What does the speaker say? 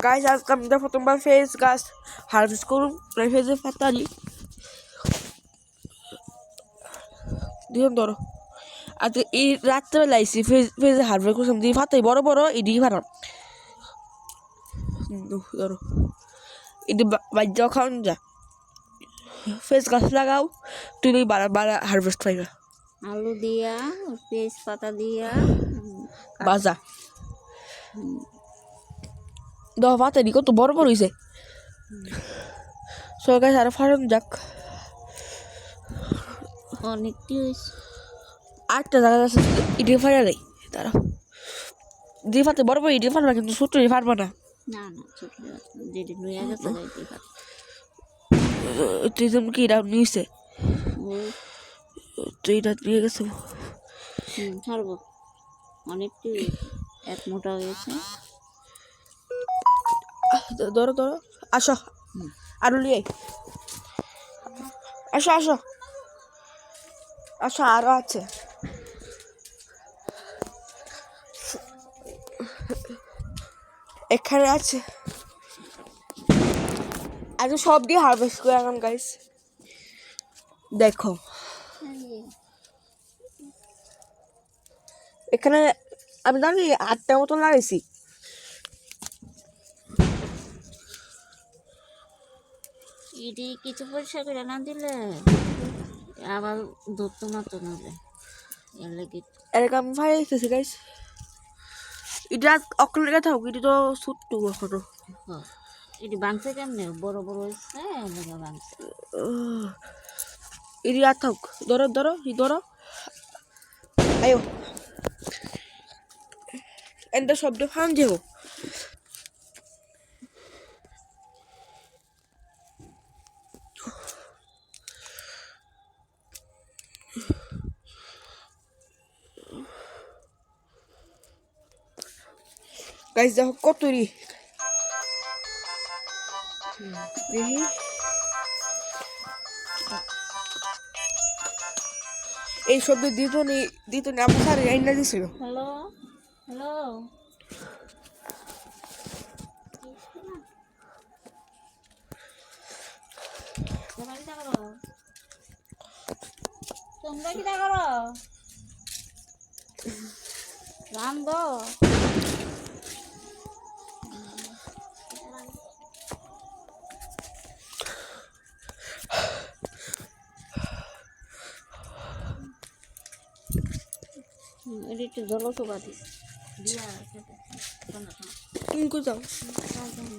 guys আজকে আমরা প্রথমবার ফেজ গাছ হারভেস্ট করুন ফেজের পাতা দিই দিন ধরো আজকে এই রাত্রেবেলা আইসি ফেজে হারভেস্ট করছিলাম দিয়ে পাতাই বড় বড় এদিকে পারাম ধরো এটি বাজ্যা খাওয়ান যা ফেজ গাছ লাগাও তুমি বারা হারভেস্ট পাইবা আলু দিয়া পেঁয়াজ পাতা দিয়া বাজা দশ পাতা দি কত বড় বড় হয়েছে সরকার আরো ফার্ম যাক অনেকটি হয়েছে আটটা জায়গা আছে ইডি ফারা নেই তারা দিয়ে পাতে বড় বড় ইডি ফারবা কিন্তু ছোট ফারবা না না না ছোট যেটি লইয়া গেছে যাইতে পারে তুই যেমন কি এটা নিয়েছে ওই তুই এটা নিয়ে গেছে ছাড়বো অনেকটি এক মোটা হয়েছে ধরো ধরো আসো আরো নিয়ে আসো আসো আসো আরো আছে এখানে আছে আজকে সব দিয়ে হারভেস্ট করে আনলাম গাইস দেখো এখানে আমি জানি 8টা মতন লাগাইছি এটি কিছু পরিষ্কার করে না দিলে আবার ধরতো না তো নলে এর লাগে এরকম আমি ভাই দেখতেছি গাইস এটা অকল লেগে থাকুক এটি তো ছোট্ট এখনো এটি বাংছে কেমনে বড় বড় হয়েছে লেগে বাংছে এটি আর থাকুক ধরো ধরো ধরো আয়ো এনটা শব্দ ফান যাবো গাইস দেখো কত রি দেখি এই শব্দ দিত নি আমার স্যার আইনা দিছিল হ্যালো হ্যালো তোমরা কি করো রান্ধ এটা একটু জলসবা দিস দিয়া কোথাও